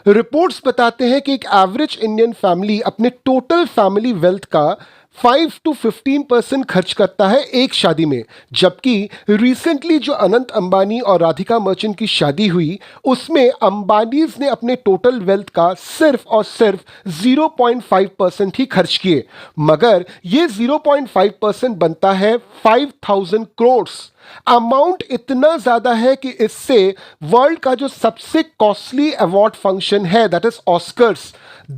Reports बताते हैं कि एक एवरेज इंडियन फैमिली अपने टोटल फैमिली वेल्थ का 5 to 15% खर्च करता है एक शादी में, जबकि रिसेंटली जो अनंत अंबानी और राधिका मर्चेंट की शादी हुई उसमें अंबानीज ने अपने टोटल वेल्थ का सिर्फ और सिर्फ 0.5% ही खर्च किए, मगर ये 0.5% बनता है 5,000 करोड़। अमाउंट इतना ज्यादा है कि इससे वर्ल्ड का जो सबसे कॉस्टली अवार्ड फंक्शन है that is Oscars,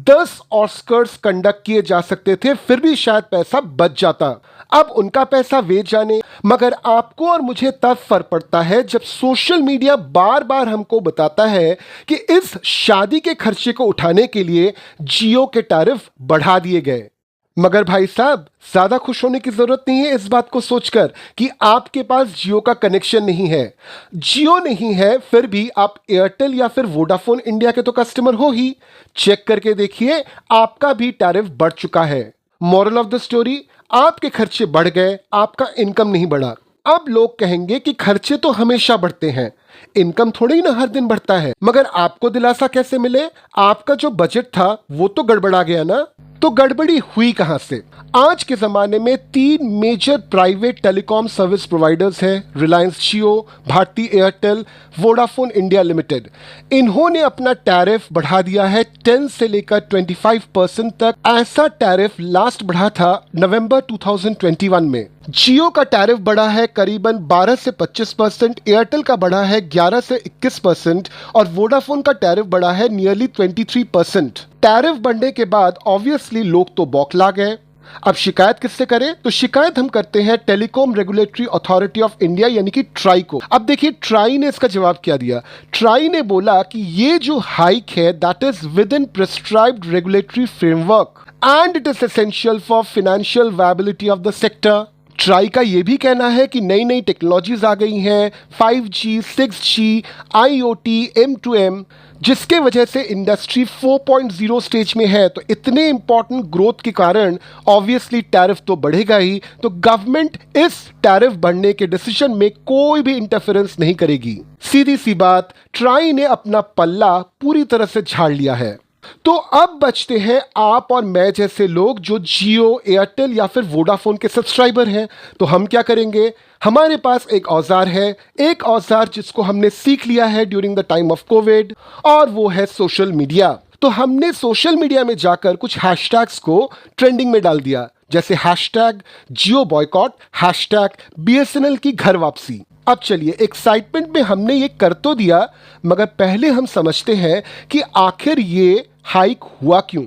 10 Oscars conduct किए जा सकते थे, फिर भी शायद पैसा बच जाता। अब उनका पैसा वे जाने, मगर आपको और मुझे तब फर्क पड़ता है जब सोशल मीडिया बार बार हमको बताता है कि इस शादी के खर्चे को उठाने के लिए जियो के टैरिफ बढ़ा दिए गए। मगर भाई साहब, ज्यादा खुश होने की जरूरत नहीं है इस बात को सोचकर कि आपके पास जियो का कनेक्शन नहीं है। जियो नहीं है फिर भी आप एयरटेल या फिर वोडाफोन इंडिया के तो कस्टमर हो ही। चेक करके देखिए, आपका भी टैरिफ बढ़ चुका है। मॉरल ऑफ द स्टोरी, आपके खर्चे बढ़ गए, आपका इनकम नहीं बढ़ा। अब लोग कहेंगे कि खर्चे तो हमेशा बढ़ते हैं, इनकम थोड़ी ना हर दिन बढ़ता है। मगर आपको दिलासा कैसे मिले? आपका जो बजट था वो तो गड़बड़ा गया ना। तो गड़बड़ी हुई कहां से? आज के जमाने में 3 major private telecom service providers हैं, Reliance Jio, Bharti Airtel, Vodafone India Limited. इन्होंने अपना टैरिफ बढ़ा दिया है 10 से लेकर 25% तक। ऐसा टैरिफ लास्ट बढ़ा था नवंबर 2021 में। जियो का टैरिफ बढ़ा है करीबन 12 से 25%, एयरटेल का बढ़ा है 11 से 21% और वोडाफोन का टैरिफ बढ़ा है नियरली 23%। टैरिफ बढ़ने के बाद ऑब्वियसली लोग तो बौखला गए। अब शिकायत किससे करें? तो शिकायत हम करते हैं telecom regulatory authority of India यानी कि ट्राई को। अब देखिए ट्राई ने इसका जवाब क्या दिया। ट्राई ने बोला कि ये जो हाइक है that is with in prescribed regulatory framework and it is essential for financial viability of the sector. Try का यह भी कहना है कि नई नई टेक्नोलॉजीज आ गई हैं, 5G, 6G, IoT, M2M, जिसके वजह से इंडस्ट्री 4.0 स्टेज में है। तो इतने इंपॉर्टेंट ग्रोथ के कारण ऑब्वियसली टैरिफ तो बढ़ेगा ही। तो गवर्नमेंट इस टैरिफ बढ़ने के डिसीजन में कोई भी इंटरफेरेंस नहीं करेगी। सीधी सी बात, ट्राई ने अपना पल्ला पूरी तरह से झाड़ लिया है। तो अब बचते हैं आप और मैं जैसे लोग जो जियो, एयरटेल या फिर वोडाफोन के सब्सक्राइबर हैं। तो हम क्या करेंगे? हमारे पास एक औजार है, एक औजार जिसको हमने सीख लिया है during the time of Covid, और वो है सोशल मीडिया। तो हमने सोशल मीडिया में जाकर कुछ हैशटैग्स को ट्रेंडिंग में डाल दिया, जैसे हैशटैग जियो बॉयकॉट, हैशटैग BSNL की घर वापसी। अब चलिए, एक्साइटमेंट में हमने ये कर तो दिया, मगर पहले हम समझते हैं कि आखिर ये हाइक हुआ क्यों।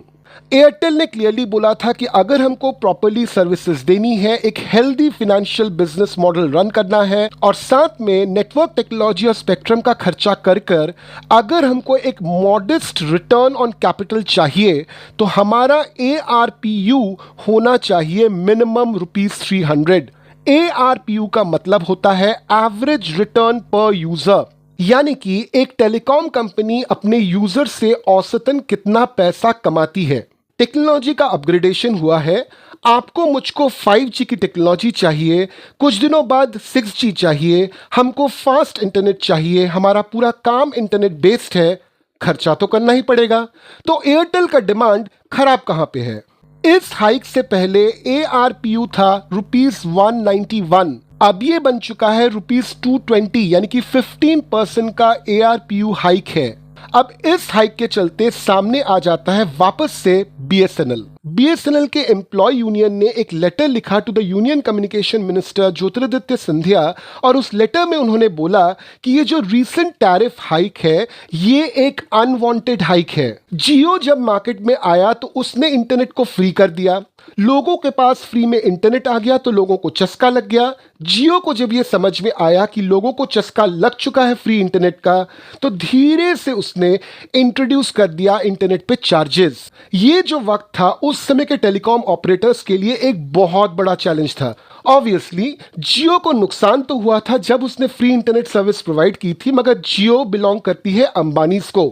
एयरटेल ने क्लियरली बोला था कि अगर हमको प्रॉपर्ली सर्विसेज देनी है, एक healthy financial business model run करना है और साथ में नेटवर्क टेक्नोलॉजी और स्पेक्ट्रम का खर्चा कर अगर हमको एक मॉडेस्ट रिटर्न ऑन कैपिटल चाहिए तो हमारा ARPU होना चाहिए मिनिमम ₹300। ARPU का मतलब होता है एवरेज रिटर्न पर यूजर, यानी कि एक टेलीकॉम कंपनी अपने यूजर से औसतन कितना पैसा कमाती है। टेक्नोलॉजी का अपग्रेडेशन हुआ है, आपको मुझको 5G की टेक्नोलॉजी चाहिए, कुछ दिनों बाद 6G चाहिए, हमको फास्ट इंटरनेट चाहिए, हमारा पूरा काम इंटरनेट बेस्ड है, खर्चा तो करना ही पड़ेगा। तो एयरटेल का डिमांड खराब कहां पे है? इस हाइक से पहले ARPU था ₹191, अब ये बन चुका है ₹220, यानी कि 15% का ARPU हाइक है। अब इस हाइक के चलते सामने आ जाता है वापस से BSNL के एम्प्लॉय यूनियन ने एक लेटर लिखा to the union communication minister Jyotiraditya Scindia, और उस लेटर में उन्होंने बोला कि ये जो रीसेंट टैरिफ हाइक है ये एक अनवांटेड हाइक है। जियो जब मार्केट में आया तो उसने इंटरनेट को फ्री कर दिया, लोगों के पास फ्री में इंटरनेट आ गया तो लोगों को चस्का लग गया। जियो को जब ये समझ में आया कि लोगों को चस्का लग चुका है फ्री इंटरनेट का, तो धीरे से उसने इंट्रोड्यूस कर दिया इंटरनेट पे चार्जेस। ये जो वक्त था उस समय के टेलीकॉम ऑपरेटर्स के लिए एक बहुत बड़ा चैलेंज था। ऑब्वियसली जियो को नुकसान तो हुआ था जब उसने फ्री इंटरनेट सर्विस प्रोवाइड की थी, मगर जियो बिलोंग करती है अंबानीज को,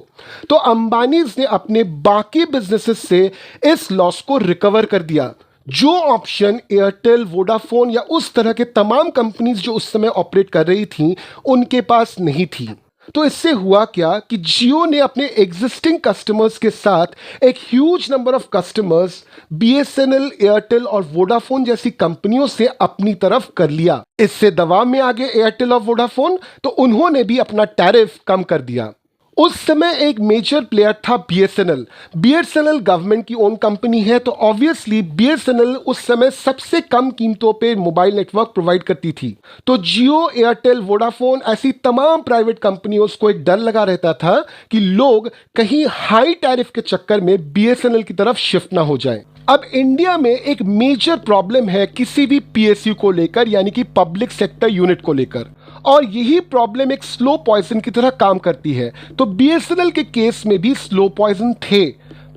तो अंबानीज ने अपने बाकी बिजनेसेस से इस लॉस को रिकवर कर दिया, जो ऑप्शन एयरटेल, वोडाफोन या उस तरह के तमाम कंपनीज जो उस समय ऑपरेट कर रही थी उनके पास नहीं थी। तो इससे हुआ क्या कि जियो ने अपने एग्जिस्टिंग कस्टमर्स के साथ एक huge number of customers BSNL, Airtel और वोडाफोन जैसी कंपनियों से अपनी तरफ कर लिया। इससे दबाव में आ गए एयरटेल और वोडाफोन, तो उन्होंने भी अपना टैरिफ कम कर दिया। उस समय एक मेजर प्लेयर था बीएसएनएल। बीएसएनएल गवर्नमेंट की ओन कंपनी है, तो ऑब्वियसली बीएसएनएल उस समय सबसे कम कीमतों पे मोबाइल नेटवर्क प्रोवाइड करती थी। तो जियो, एयरटेल, वोडाफोन ऐसी तमाम प्राइवेट कंपनियों को एक डर लगा रहता था कि लोग कहीं हाई टैरिफ के चक्कर में बीएसएनएल की तरफ शिफ्ट ना हो जाए। अब इंडिया में एक मेजर प्रॉब्लम है किसी भी पीएसयू को लेकर, यानी कि पब्लिक सेक्टर यूनिट को लेकर, और यही प्रॉब्लम एक स्लो पॉइजन की तरह काम करती है। तो बीएसएनएल के केस में भी स्लो पॉइजन थे।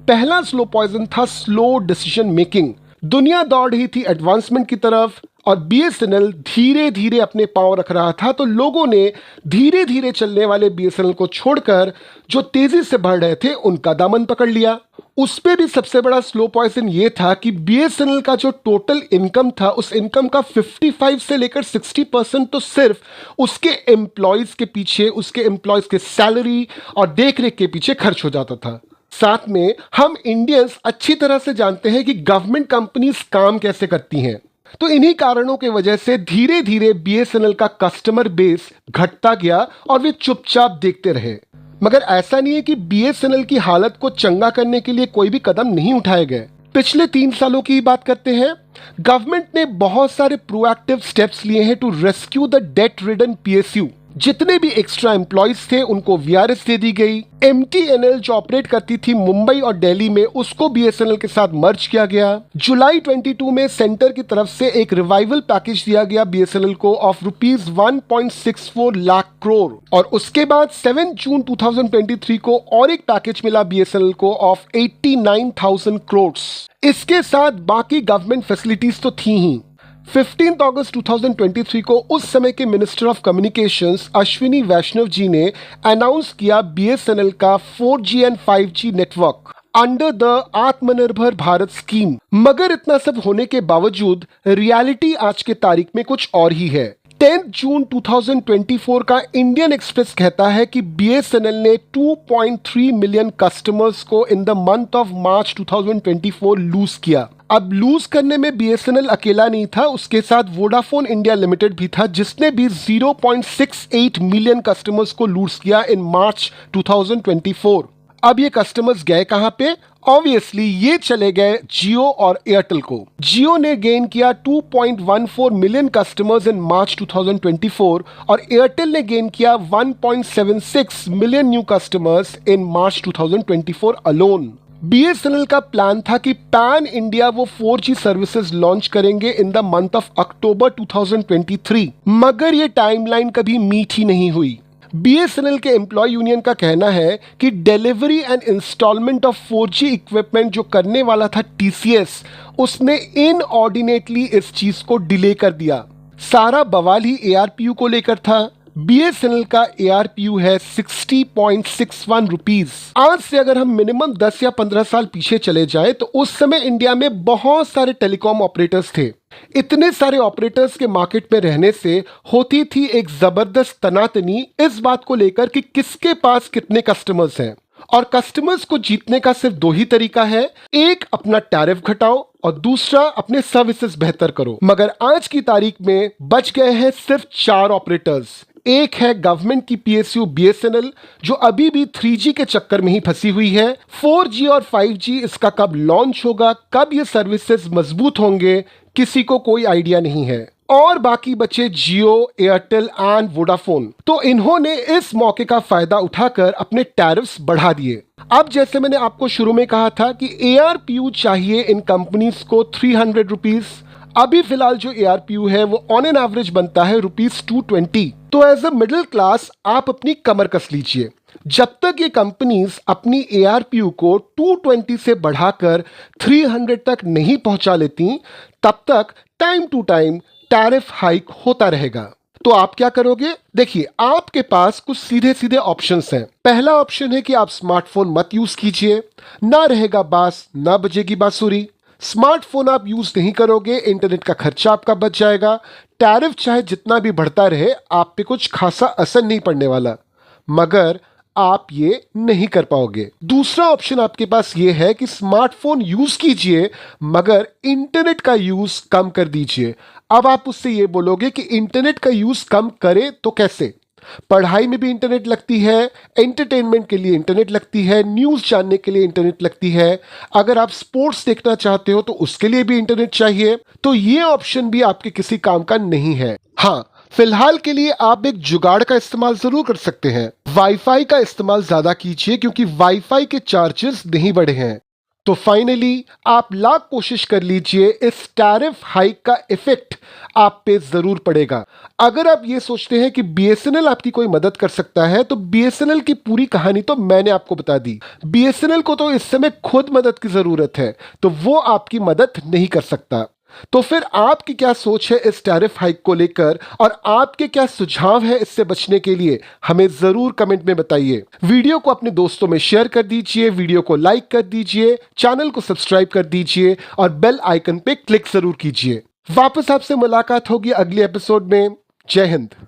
पहला स्लो पॉइजन था स्लो डिसीजन मेकिंग। दुनिया दौड़ रही थी एडवांसमेंट की तरफ और बीएसएनएल धीरे धीरे अपने पांव रख रहा था, तो लोगों ने धीरे धीरे चलने वाले बीएसएनएल को छोड़कर जो तेजी से बढ़ रहे थे उनका दामन पकड़ लिया। उस पे भी सबसे बड़ा स्लो पॉइजन ये था कि बीएसएनएल का जो टोटल इनकम था, उस इनकम का 55 से लेकर 60% तो सिर्फ उसके एम्प्लॉयज के पीछे, उसके एम्प्लॉयज के सैलरी और देखरेख के पीछे खर्च हो जाता था। साथ में हम इंडियंस अच्छी तरह से जानते हैं कि गवर्नमेंट कंपनीज काम कैसे करती हैं। तो इन्हीं कारणों की वजह से धीरे धीरे बीएसएनएल का कस्टमर बेस घटता गया और वे चुपचाप देखते रहे। मगर ऐसा नहीं है कि बीएसएनएल की हालत को चंगा करने के लिए कोई भी कदम नहीं उठाए गए। पिछले 3 सालों की बात करते हैं। गवर्नमेंट ने बहुत सारे प्रोएक्टिव स्टेप्स लिए हैं to rescue the debt ridden PSU. जितने भी एक्स्ट्रा एम्प्लॉयज थे उनको वीआरएस दे दी गई। एमटीएनएल जो ऑपरेट करती थी मुंबई और दिल्ली में, उसको बीएसएनएल के साथ मर्ज किया गया। जुलाई 22 में सेंटर की तरफ से एक रिवाइवल पैकेज दिया गया बीएसएनएल को ऑफ रुपीज 1.64 लाख करोड़, और उसके बाद 7 जून 2023 को और एक पैकेज मिला बीएसएनएल को ऑफ 89,000 करोड़। इसके साथ बाकी गवर्नमेंट फैसिलिटीज तो थी ही। 15 अगस्त 2023 को उस समय के मिनिस्टर ऑफ कम्युनिकेशंस अश्विनी वैष्णव जी ने अनाउंस किया बीएसएनएल का 4G and 5G network under the आत्मनिर्भर भारत स्कीम। मगर इतना सब होने के बावजूद रियलिटी आज के तारीख में कुछ और ही है। 10 जून 2024 का इंडियन एक्सप्रेस कहता है कि बीएसएनएल ने 2.3 मिलियन कस्टमर्स को in the month of March 2024 lose किया। अब लूज करने में बीएसएनएल अकेला नहीं था, उसके साथ वोडाफोन इंडिया लिमिटेड भी था, जिसने भी 0.68 मिलियन कस्टमर्स को लूज किया इन मार्च 2024। अब ये कस्टमर्स गए कहां पे? ऑब्वियसली ये चले गए जियो और एयरटेल को। जियो ने गेन किया 2.14 मिलियन कस्टमर्स इन मार्च 2024 और एयरटेल ने गेन किया 1.76 मिलियन न्यू कस्टमर्स इन मार्च 2024 अलोन। बीएसएनएल का प्लान था कि पैन इंडिया वो 4G सर्विसेज लॉन्च करेंगे इन द मंथ ऑफ अक्टूबर 2023, मगर ये टाइमलाइन कभी मीट ही नहीं हुई। बीएसएनएल के एम्प्लॉय यूनियन का कहना है कि delivery and instalment of 4G equipment जो करने वाला था टीसीएस, उसने इनऑर्डिनेटली इस चीज को डिले कर दिया। सारा बवाल ही एआरपीयू को लेकर था। बीएसएनएल का एआरपीयू है 60.61 रुपीज। आज से अगर हम मिनिमम 10 या 15 साल पीछे चले जाएं तो उस समय इंडिया में बहुत सारे टेलीकॉम ऑपरेटर्स थे। इतने सारे ऑपरेटर्स के मार्केट में रहने से होती थी एक जबरदस्त तनातनी इस बात को लेकर कि किसके पास कितने कस्टमर्स हैं। और कस्टमर्स को जीतने का सिर्फ 2 ही तरीका है, एक अपना टैरिफ घटाओ और दूसरा अपने सर्विसेज बेहतर करो। मगर आज की तारीख में बच गए हैं सिर्फ 4 ऑपरेटर्स। एक है गवर्नमेंट की पीएसयू बीएसएनएल जो अभी भी 3G के चक्कर में ही फंसी हुई है। 4G और 5G इसका कब लॉन्च होगा, कब ये सर्विसेज मजबूत होंगे, किसी को कोई आइडिया नहीं है। और बाकी बचे जियो, एयरटेल एंड वोडाफोन। तो इन्होंने इस मौके का फायदा उठाकर अपने टैरिफ्स बढ़ा दिए। अब जैसे मैंने आपको शुरू में कहा था कि एआरपीयू चाहिए इन कंपनीज को 300 रुपीज। अभी फिलहाल जो एआरपीयू है वो ऑन एन एवरेज बनता है रुपीज 220। तो एज अ मिडिल क्लास आप अपनी कमर कस लीजिए। जब तक ये कंपनीज अपनी एआरपीयू को 220 से बढ़ाकर 300 तक नहीं पहुंचा लेती, तब तक time to time tariff hike होता रहेगा। तो आप क्या करोगे? देखिए, आपके पास कुछ सीधे सीधे ऑप्शंस हैं। पहला ऑप्शन है कि आप स्मार्टफोन मत यूज कीजिए, ना रहेगा बांस ना बजेगी बांसुरी। स्मार्टफोन आप यूज नहीं करोगे, इंटरनेट का खर्चा आपका बच जाएगा, टैरिफ चाहे जितना भी बढ़ता रहे आप पे कुछ खासा असर नहीं पड़ने वाला। मगर आप ये नहीं कर पाओगे। दूसरा ऑप्शन आपके पास ये है कि स्मार्टफोन यूज कीजिए मगर इंटरनेट का यूज कम कर दीजिए। अब आप उससे ये बोलोगे कि इंटरनेट का यूज कम करें तो कैसे? पढ़ाई में भी इंटरनेट लगती है, एंटरटेनमेंट के लिए इंटरनेट लगती है, न्यूज़ जानने के लिए इंटरनेट लगती है, अगर आप स्पोर्ट्स देखना चाहते हो तो उसके लिए भी इंटरनेट चाहिए। तो ये ऑप्शन भी आपके किसी काम का नहीं है। हाँ, फिलहाल के लिए आप एक जुगाड़ का इस्तेमाल जरूर कर सकते हैं। वाईफाई का इस्तेमाल ज्यादा कीजिए क्योंकि वाईफाई के चार्जेस नहीं बढ़े हैं। तो फाइनली आप लाख कोशिश कर लीजिए, इस टैरिफ हाइक का इफेक्ट आप पे जरूर पड़ेगा। अगर आप ये सोचते हैं कि बीएसएनएल आपकी कोई मदद कर सकता है तो बीएसएनएल की पूरी कहानी तो मैंने आपको बता दी। बीएसएनएल को तो इस समय खुद मदद की जरूरत है, तो वो आपकी मदद नहीं कर सकता। तो फिर आपकी क्या सोच है इस टैरिफ हाइक को लेकर और आपके क्या सुझाव है इससे बचने के लिए, हमें जरूर कमेंट में बताइए। वीडियो को अपने दोस्तों में शेयर कर दीजिए, वीडियो को लाइक कर दीजिए, चैनल को सब्सक्राइब कर दीजिए और बेल आइकन पे क्लिक जरूर कीजिए। वापस आपसे मुलाकात होगी अगले एपिसोड में। जय हिंद।